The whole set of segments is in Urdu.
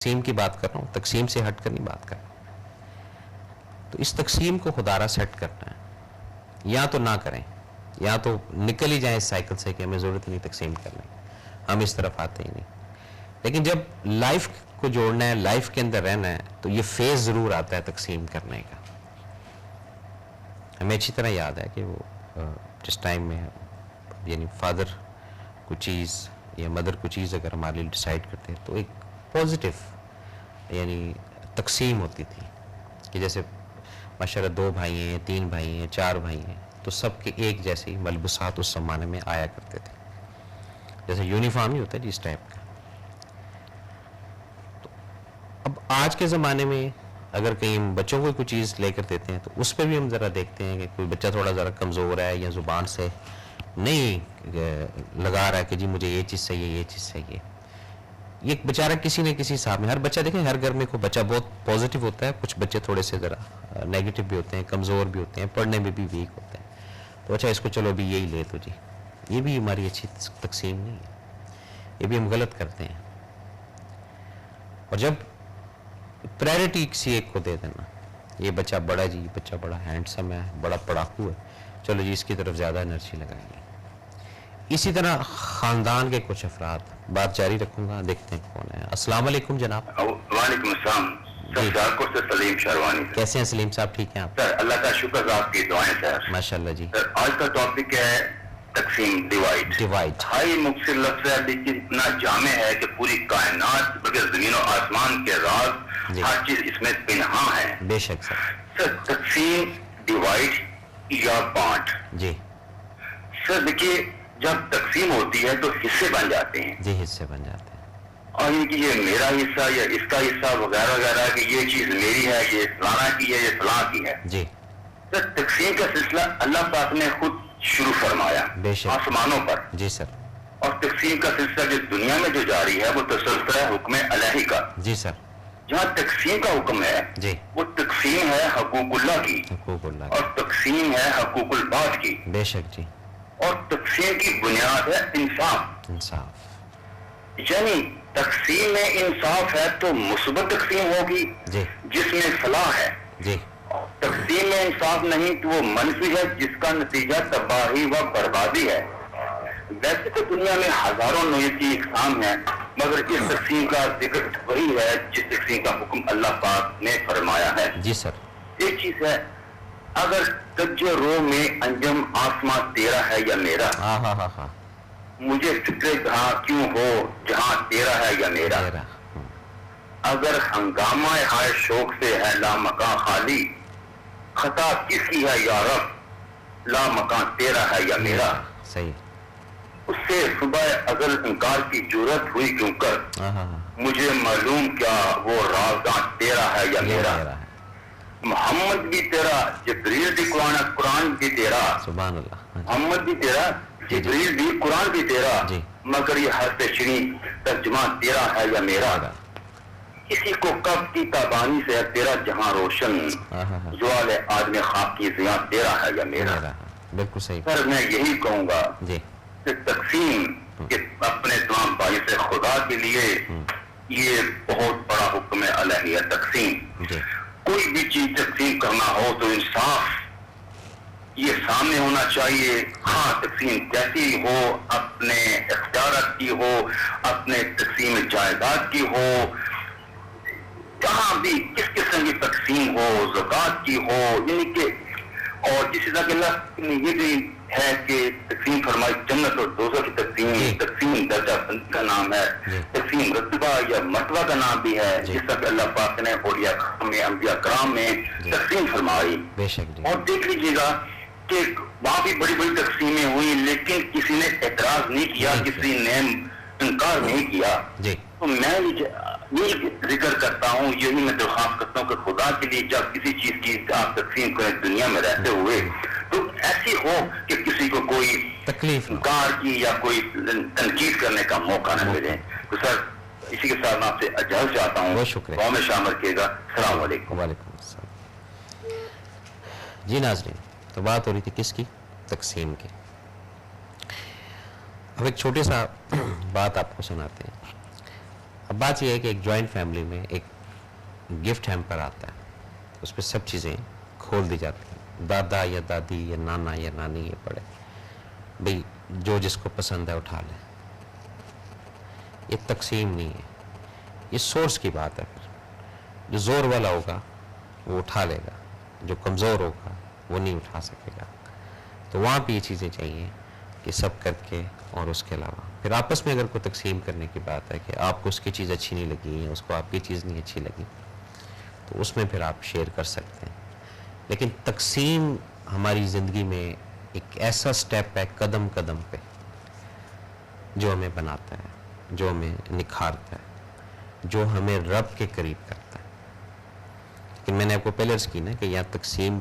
تقسیم کی بات کر رہا ہوں، تقسیم سے ہٹ کر نہیں بات کر رہا ہوں۔ تو اس تقسیم کو خدارہ سیٹ کرنا ہے، یا تو نہ کریں، یا تو نکل ہی جائیں اس سائیکل سے کہ ہمیں ضرورت نہیں تقسیم کرنے، ہم اس طرف آتے ہی نہیں۔ لیکن جب لائف کو جوڑنا ہے، لائف کے اندر رہنا ہے، تو یہ فیز ضرور آتا ہے تقسیم کرنے کا۔ ہمیں اچھی طرح یاد ہے کہ وہ جس ٹائم میں یعنی فادر کو چیز یا مدر کو چیز اگر ہمارے لیے ڈیسائیڈ کرتے ہیں تو ایک پازیٹیو یعنی تقسیم ہوتی تھی کہ جیسے ماشاءاللہ 2 بھائی ہیں، 3 بھائی ہیں، 4 بھائی ہیں، تو سب کے ایک جیسے ہی ملبوسات اس زمانے میں آیا کرتے تھے، جیسے یونیفارم ہی ہوتا ہے جس ٹائپ کا۔ تو اب آج کے زمانے میں اگر کہیں ہم بچوں کو کوئی چیز لے کر دیتے ہیں تو اس پہ بھی ہم ذرا دیکھتے ہیں کہ کوئی بچہ تھوڑا ذرا کمزور ہے یا زبان سے نہیں لگا رہا ہے کہ جی مجھے یہ چیز چاہیے، یہ چیز چاہیے، یہ بیچارہ کسی نہ کسی حساب میں، ہر بچہ دیکھیں ہر گھر میں کوئی بچہ بہت پازیٹیو ہوتا ہے، کچھ بچے تھوڑے سے ذرا نیگیٹو بھی ہوتے ہیں، کمزور بھی ہوتے ہیں، پڑھنے میں بھی ویک ہوتے ہیں، تو اچھا اس کو چلو بھی یہی لے تو جی، یہ بھی ہماری اچھی تقسیم نہیں ہے، یہ بھی ہم غلط کرتے ہیں۔ اور جب پرائرٹی کسی ایک کو دے دینا، یہ بچہ بڑا جی، یہ بچہ بڑا ہینڈسم ہے، بڑا پڑھاکو ہے، چلو جی اس کی طرف زیادہ انرجی لگائیں گے۔ اسی طرح خاندان کے کچھ افراد، بات جاری رکھوں گا، دیکھتے ہیں کون ہے۔ السلام علیکم جناب۔ وعلیکم السلام سر، جارکوٹ سے سلیم شہروانی سر۔ کیسے ہیں سلیم صاحب، ٹھیک ہیں آپ؟ سر اللہ کا شکر، آپ کی دعائیں سر۔ ماشاءاللہ جی۔ سر آج کا ٹاپک ہے تقسیم، ڈیوائڈ۔ ہائی مختصر لفظ ہے لیکن اتنا جامع ہے کہ پوری کائنات بلکہ زمین و آسمان کے راز جی، ہر چیز اس میں پنہاں ہے۔ بے شک سر۔ سر تقسیم، ڈیوائڈ یا بانٹ، جی سر دیکھیے جب تقسیم ہوتی ہے تو حصے بن جاتے ہیں، جی، حصے بن جاتے ہیں، اور یہ کہ یہ میرا حصہ یا اس کا حصہ وغیرہ وغیرہ، کہ یہ چیز میری ہے، یہ فلانا کی ہے، یہ فلاں کی ہے۔ جی سر تقسیم کا سلسلہ اللہ پاک نے خود شروع فرمایا بے شک، آسمانوں پر، جی سر، اور تقسیم کا سلسلہ جو دنیا میں جو جاری ہے وہ تسلسل ہے حکم الہی کا۔ جی سر، جہاں تقسیم کا حکم ہے جی، وہ تقسیم ہے حقوق اللہ کی، حقوق اللہ اور تقسیم ہے حقوق الباد کی، بے شک جی، اور تقسیم کی بنیاد ہے انصاف۔ انصاف، یعنی تقسیم میں انصاف ہے تو مثبت تقسیم ہوگی جی جس میں فلاح ہے، جی، تقسیم میں انصاف نہیں تو وہ منفی ہے جس کا نتیجہ تباہی و بربادی ہے۔ ویسے تو دنیا میں ہزاروں نوع کی اقسام ہیں، مگر اس تقسیم کا ذکر وہی ہے جس تقسیم کا حکم اللہ پاک نے فرمایا ہے۔ جی سر، ایک چیز ہے، اگر کجے رو میں انجم آسمان تیرا ہے یا میرا، ہاں ہاں ہاں ہاں، مجھے فکر جہاں کیوں ہو جہاں تیرا ہے یا میرا، میرا، اگر ہنگامہ ہائے شوق سے ہے لامکاں خالی، خطا کس کی ہے یا رب لامکاں تیرا ہے یا میرا، صحیح، اس سے صبح ازل انکار کی جرت ہوئی کیوں کر، ہاں ہاں ہاں، مجھے معلوم کیا وہ رازداں تیرا ہے یا میرا، میرا ہے، محمد بھی تیرا، جبریل بھی قرآن بھی تیرا، سبحان اللہ، محمد بھی تیرا، جبریل بھی قرآن بھی تیرا، جی، مگر یہ حرف شریف ترجمہ تیرا ہے یا میرا، کسی کو کب کی تابانی سے ہے تیرا جہاں روشن، ہاں ہاں ہاں، زوال آدمی خاک کی زیاں تیرا ہے یا میرا۔ میرا، بالکل صحیح، سر میں یہی کہوں گا جی، کہ تقسیم کہ اپنے تمام بھائی سے خدا کے لیے یہ بہت بڑا حکم الہی ہے تقسیم۔ جی، کوئی بھی چیز تقسیم کرنا ہو تو انصاف یہ سامنے ہونا چاہیے، ہاں تقسیم کیسی ہو، اپنے اختیارات کی ہو، اپنے تقسیم جائیداد کی ہو، جہاں بھی کس قسم کی تقسیم ہو، زکوٰۃ کی ہو، یعنی کہ اور اسی طرح اللہ نے یہ بھی ہے کہ تقسیم فرمائی جنت اور دوزخ کی تقسیم، تقسیم درجہ بندی کا نام ہے، تقسیم رتبہ یا مرتبہ کا نام بھی ہے، جس طرح کہ اللہ پاک نے اولیاء کرام میں، انبیاء کرام میں تقسیم فرمائی۔ بے شک جی، اور دیکھ لیجیے گا کہ وہاں بھی بڑی بڑی تقسیمیں ہوئی لیکن کسی نے اعتراض نہیں کیا، کسی نے انکار نہیں کیا۔ جی، تو میں یہی ذکر کرتا ہوں، یہی میں درخواست کرتا ہوں کہ خدا کے لیے جب کسی چیز کی آپ تقسیم کریں دنیا میں رہتے ہوئے تو ایسی ہو کہ کسی کو کوئی تکلیف انکار کی یا کوئی تنقید کرنے کا موقع نہ ملے۔ تو سر اسی کے ساتھ میں آپ سے اجازت چاہتا ہوں، بہت شکریہ، دعا میں شامل کیے گا۔ السلام علیکم۔ وعلیکم السلام۔ جی ناظرین، تو بات ہو رہی تھی کس کی؟ تقسیم کی۔ اب ایک چھوٹی سا بات آپ کو سناتے ہیں۔ اب بات یہ ہے کہ ایک جوائنٹ فیملی میں ایک گفٹ ہیمپر آتا ہے، اس پہ سب چیزیں کھول دی جاتی ہیں، دادا یا دادی یا نانا یا نانی یہ پڑھے، بھئی جو جس کو پسند ہے اٹھا لے. یہ تقسیم نہیں ہے، یہ سورس کی بات ہے. پھر جو زور والا ہوگا وہ اٹھا لے گا، جو کمزور ہوگا وہ نہیں اٹھا سکے گا. تو وہاں پہ یہ چیزیں چاہیے کہ سب کر کے، اور اس کے علاوہ پھر آپس میں اگر کوئی تقسیم کرنے کی بات ہے کہ آپ کو اس کی چیز اچھی نہیں لگی یا اس کو آپ کی چیز نہیں اچھی لگی، تو اس میں پھر آپ شیئر کر سکتے ہیں. لیکن تقسیم ہماری زندگی میں ایک ایسا سٹیپ ہے قدم قدم پہ جو ہمیں بناتا ہے، جو ہمیں نکھارتا ہے، جو ہمیں رب کے قریب کرتا ہے. لیکن میں نے آپ کو پہلے عرض کی نا کہ یہاں تقسیم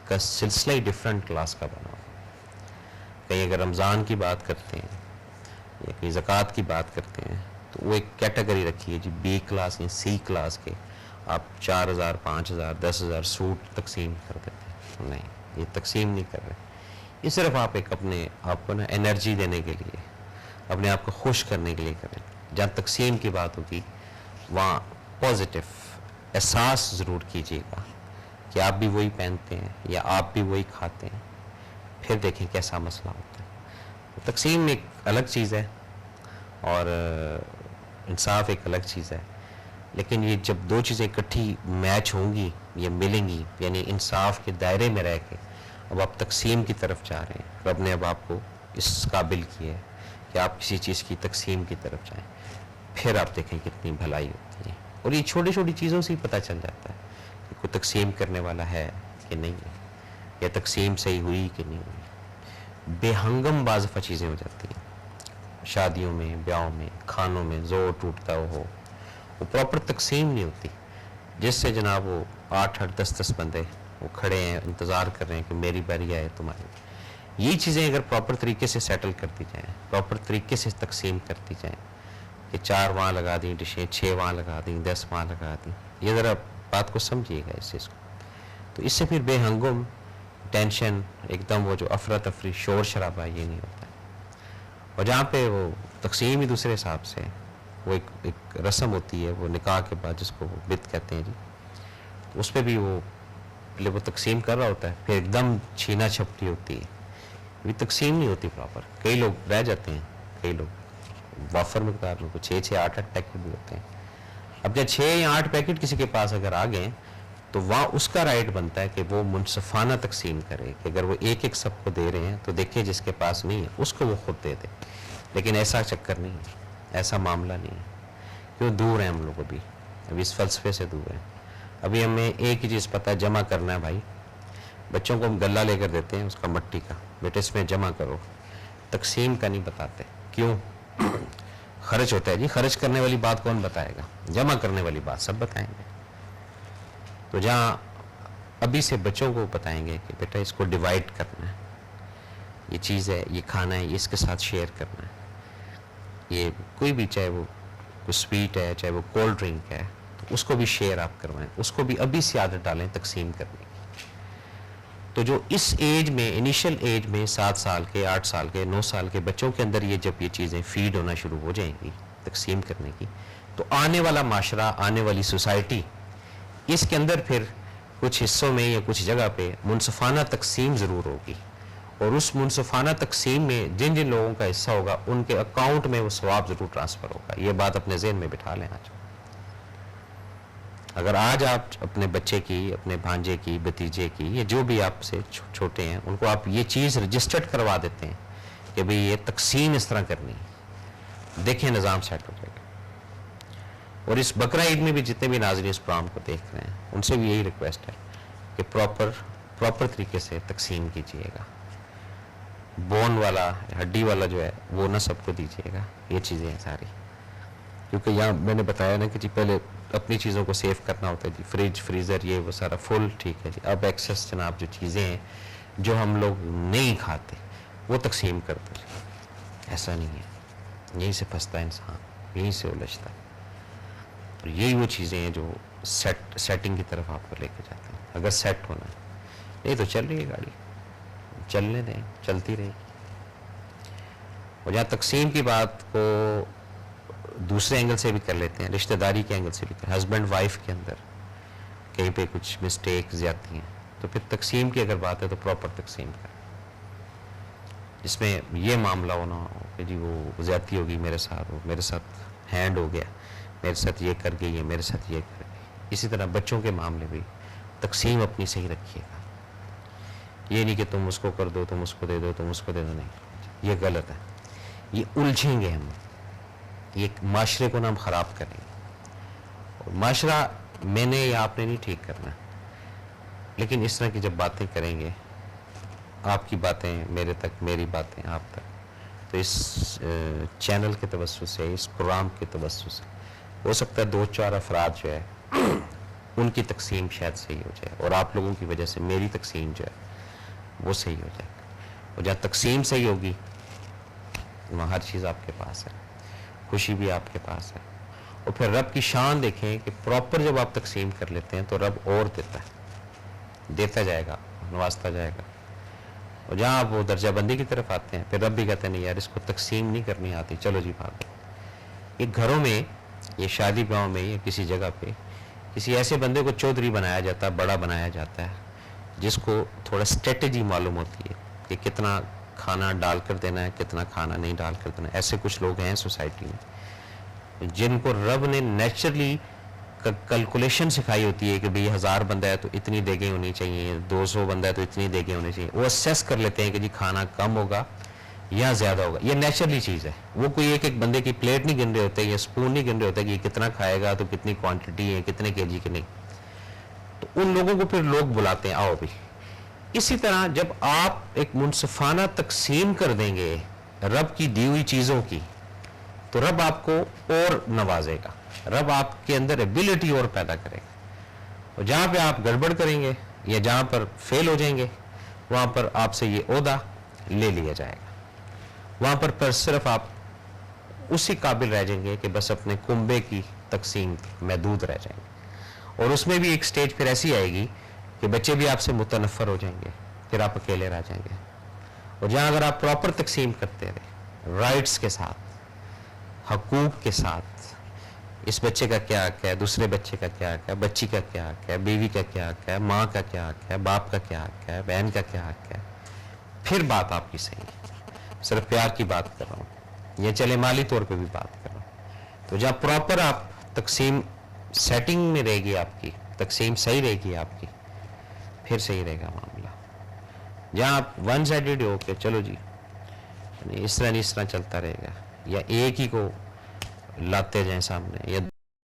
کا سلسلہ ہی ڈفرینٹ کلاس کا بنا ہوا. کہیں اگر رمضان کی بات کرتے ہیں یا کہیں زکوٰۃ کی بات کرتے ہیں تو وہ ایک کیٹیگری رکھی ہے جی، بی کلاس یا سی کلاس کے آپ 4,000 5,000 10,000 سوٹ تقسیم کر دیتے ہیں. نہیں، یہ تقسیم نہیں کر رہے. یہ صرف آپ ایک اپنے آپ کو نا انرجی دینے کے لیے، اپنے آپ کو خوش کرنے کے لیے کریں. جہاں تقسیم کی بات ہوگی وہاں پازیٹیو احساس ضرور کیجیے گا کہ آپ بھی وہی پہنتے ہیں یا آپ بھی وہی کھاتے ہیں، پھر دیکھیں کیسا مسئلہ ہوتا ہے. تقسیم ایک الگ چیز ہے اور انصاف ایک الگ چیز ہے. لیکن یہ جب دو چیزیں اکٹھی میچ ہوں گی یا ملیں گی، یعنی انصاف کے دائرے میں رہ کے اب آپ تقسیم کی طرف جا رہے ہیں، رب نے اب آپ کو اس قابل کیا ہے کہ آپ کسی چیز کی تقسیم کی طرف جائیں، پھر آپ دیکھیں کتنی بھلائی ہوتی ہے. اور یہ چھوٹی چھوٹی چیزوں سے ہی پتہ چل جاتا ہے کہ کوئی تقسیم کرنے والا ہے کہ نہیں ہے، یا تقسیم صحیح ہوئی کہ نہیں ہوئی. بے ہنگم بعض دفعہ چیزیں ہو جاتی ہیں شادیوں میں، بیاہوں میں، کھانوں میں زور ٹوٹتا ہو، وہ پراپر تقسیم نہیں ہوتی، جس سے جناب وہ 8 10 بندے وہ کھڑے ہیں، انتظار کر رہے ہیں کہ میری باری آئے تمہاری. یہ چیزیں اگر پراپر طریقے سے سیٹل کر دی جائیں، پراپر طریقے سے تقسیم کرتی جائیں کہ 4 وہاں لگا دیں ڈشیں، 6 وہاں لگا دیں، 10 وہاں لگا دیں، یہ ذرا بات کو سمجھیے گا اس چیز کو. تو اس سے پھر بے ہنگم ٹینشن ایک دم وہ جو افراتفری شور شرابہ یہ نہیں ہوتا ہے. اور جہاں پہ وہ تقسیم ہی دوسرے حساب سے وہ ایک رسم ہوتی ہے، وہ نکاح کے بعد جس کو وہ بت کہتے ہیں جی، اس پہ بھی وہ پہلے وہ تقسیم کر رہا ہوتا ہے، پھر ایک دم چھینا چھپٹی ہوتی ہے. یہ تقسیم نہیں ہوتی پراپر. کئی لوگ رہ جاتے ہیں، کئی لوگ وافر مقدار میں 6 8 پیکٹ بھی ہوتے ہیں. اب جب 6 یا 8 پیکٹ کسی کے پاس اگر آ گئے تو وہاں اس کا رائٹ بنتا ہے کہ وہ منصفانہ تقسیم کرے، کہ اگر وہ ایک ایک سب کو دے رہے ہیں تو دیکھیں جس کے پاس نہیں ہے اس کو وہ خود دے دے. لیکن ایسا چکر نہیں ہے، ایسا معاملہ نہیں ہے، کیوں دور ہیں ہم لوگ ابھی اس فلسفے سے دور ہیں. ابھی ہمیں ایک ہی چیز پتہ ہے، جمع کرنا ہے. بھائی بچوں کو ہم غلہ لے کر دیتے ہیں اس کا مٹی کا، بیٹے اس میں جمع کرو، تقسیم کا نہیں بتاتے. کیوں؟ خرچ ہوتا ہے جی، خرچ کرنے والی بات کون بتائے گا؟ جمع کرنے والی بات سب بتائیں گے. تو جہاں ابھی سے بچوں کو بتائیں گے کہ بیٹا اس کو ڈیوائڈ کرنا ہے، یہ چیز ہے، یہ کھانا ہے، یہ اس کے ساتھ شیئر کرنا ہے. یہ کوئی بھی، چاہے وہ کوئی سویٹ ہے، چاہے وہ کولڈ ڈرنک ہے، تو اس کو بھی شیئر آپ کروائیں، اس کو بھی ابھی سے عادت ڈالیں تقسیم کرنے کی. تو جو اس ایج میں، انیشل ایج میں 7 سال کے، 8 سال کے، 9 سال کے بچوں کے اندر جب یہ چیزیں فیڈ ہونا شروع ہو جائیں گی تقسیم کرنے کی، تو آنے والا معاشرہ، آنے والی سوسائٹی، اس کے اندر پھر کچھ حصوں میں یا کچھ جگہ پہ منصفانہ تقسیم ضرور ہوگی. اور اس منصفانہ تقسیم میں جن جن لوگوں کا حصہ ہوگا ان کے اکاؤنٹ میں وہ ثواب ضرور ٹرانسفر ہوگا. یہ بات اپنے ذہن میں بٹھا لیں. اگر آج آپ اپنے بچے کی، اپنے بھانجے کی، بھتیجے کی، یا جو بھی آپ سے چھوٹے ہیں، ان کو آپ یہ چیز رجسٹرڈ کروا دیتے ہیں کہ بھئی یہ تقسیم اس طرح کرنی ہے، دیکھیں نظام سیٹ ہو جائے گا. اور اس بقرہ عید میں بھی جتنے بھی ناظرین اس پروگرام کو دیکھ رہے ہیں ان سے بھی یہی ریکویسٹ ہے کہ پراپر طریقے سے تقسیم کیجیے گا. بون والا، ہڈی والا جو ہے وہ نہ سب کو دیجیے گا. یہ چیزیں ہیں ساری، کیونکہ یہاں میں نے بتایا نا کہ جی پہلے اپنی چیزوں کو سیو کرنا ہوتا ہے جی، فریج فریزر یہ وہ سارا فل ٹھیک ہے جی. اب ایکسس جناب جو چیزیں ہیں جو ہم لوگ نہیں کھاتے وہ تقسیم کرتے ہیں. ایسا نہیں ہے، یہیں سے پھنستا ہے انسان، یہیں سے الجھتا ہے. اور یہی وہ چیزیں ہیں جو سیٹنگ کی طرف آپ کو لے کے جاتے ہیں. اگر سیٹ ہونا ہے، نہیں تو چل رہی ہے گاڑی، چلنے دیں، چلتی رہے گی. اور جہاں تقسیم کی بات کو دوسرے اینگل سے بھی کر لیتے ہیں, رشتہ داری کے اینگل سے بھی کر, ہسبینڈ وائف کے اندر کہیں پہ کچھ مسٹیک زیادتی ہیں, تو پھر تقسیم کی اگر بات ہے تو پراپر تقسیم کریں, جس میں یہ معاملہ ہونا ہو کہ جی وہ زیادتی ہوگی میرے ساتھ, وہ میرے ساتھ ہینڈ ہو گیا, میرے ساتھ یہ کر گئی ہے, میرے ساتھ یہ کر گئی. اسی طرح بچوں کے معاملے بھی تقسیم اپنی صحیح رکھیے گا, یہ نہیں کہ تم اس کو کر دو, تم اس کو دے دو, تم اس کو دے دو, نہیں, یہ غلط ہے. یہ الجھیں گے ہم, یہ معاشرے کو نا ہم خراب کریں گے. اور معاشرہ میں نے یا آپ نے نہیں ٹھیک کرنا, لیکن اس طرح کی جب باتیں کریں گے, آپ کی باتیں میرے تک, میری باتیں آپ تک, تو اس چینل کے توسط سے, اس پروگرام کے توسط سے ہو سکتا ہے 2-4 افراد جو ہے ان کی تقسیم شاید صحیح ہو جائے, اور آپ لوگوں کی وجہ سے میری تقسیم جو ہے وہ صحیح ہو جائے. اور جہاں تقسیم صحیح ہوگی وہاں ہر چیز آپ کے پاس ہے, خوشی بھی آپ کے پاس ہے. اور پھر رب کی شان دیکھیں کہ پراپر جب آپ تقسیم کر لیتے ہیں تو رب اور دیتا ہے, دیتا جائے گا, نوازتا جائے گا. اور جہاں آپ وہ درجہ بندی کی طرف آتے ہیں پھر رب بھی کہتے ہیں نہیں یار اس کو تقسیم نہیں کرنی آتی, چلو جی بھاگو. یہ گھروں میں, یہ شادی بیاہوں میں, یا کسی جگہ پہ کسی ایسے بندے کو چودھری بنایا جاتا ہے, بڑا بنایا جاتا ہے, جس کو تھوڑا اسٹریٹجی معلوم ہوتی ہے کہ کتنا کھانا ڈال کر دینا ہے, کتنا کھانا نہیں ڈال کر دینا. ایسے کچھ لوگ ہیں سوسائٹی میں جن کو رب نے نیچرلی کیلکولیشن سکھائی ہوتی ہے کہ بھئی 1000 بندہ ہے تو اتنی دیگیں ہونی چاہیے, 200 بندہ ہے تو اتنی دیگیں ہونی چاہیے. وہ اسیس کر لیتے ہیں کہ جی کھانا کم ہوگا یا زیادہ ہوگا. یہ نیچرلی چیز ہے, وہ کوئی ایک بندے کی پلیٹ نہیں گن رہے ہوتے یا اسپون نہیں گن رہے ہوتے کہ یہ کتنا کھائے گا تو کتنی کوانٹٹی ہے, کتنے کے جی کی نہیں. تو ان لوگوں کو پھر لوگ بلاتے ہیں آؤ بھی. اسی طرح جب آپ ایک منصفانہ تقسیم کر دیں گے رب کی دی ہوئی چیزوں کی, تو رب آپ کو اور نوازے گا, رب آپ کے اندر ایبلٹی اور پیدا کرے گا. اور جہاں پہ آپ گڑبڑ کریں گے یا جہاں پر فیل ہو جائیں گے وہاں پر آپ سے یہ عہدہ لے لیا جائے گا. وہاں پر صرف آپ اسی قابل رہ جائیں گے کہ بس اپنے کنبے کی تقسیم محدود رہ جائیں گے. اور اس میں بھی ایک سٹیج پھر ایسی آئے گی کہ بچے بھی آپ سے متنفر ہو جائیں گے, پھر آپ اکیلے رہ جائیں گے. اور جہاں اگر آپ پراپر تقسیم کرتے رہے, رائٹس کے ساتھ, حقوق کے ساتھ, اس بچے کا کیا حق ہے, دوسرے بچے کا کیا حق ہے, بچی کا کیا حق ہے, بیوی کا کیا حق ہے, ماں کا کیا حق ہے, باپ کا کیا حق ہے, بہن کا کیا حق ہے, پھر بات آپ کی صحیح ہے. صرف پیار کی بات کر رہا ہوں, یہ چلے مالی طور پہ بھی بات کر رہا ہوں. تو جب پراپر آپ تقسیم سیٹنگ میں رہے گی, آپ کی تقسیم صحیح رہے گی آپ کی, پھر صحیح رہے گا معاملہ. جہاں آپ ون سائیڈڈ ہو کہ چلو جی اس طرح نہیں اس طرح چلتا رہے گا, یا ایک ہی کو لاتے جائیں سامنے, یا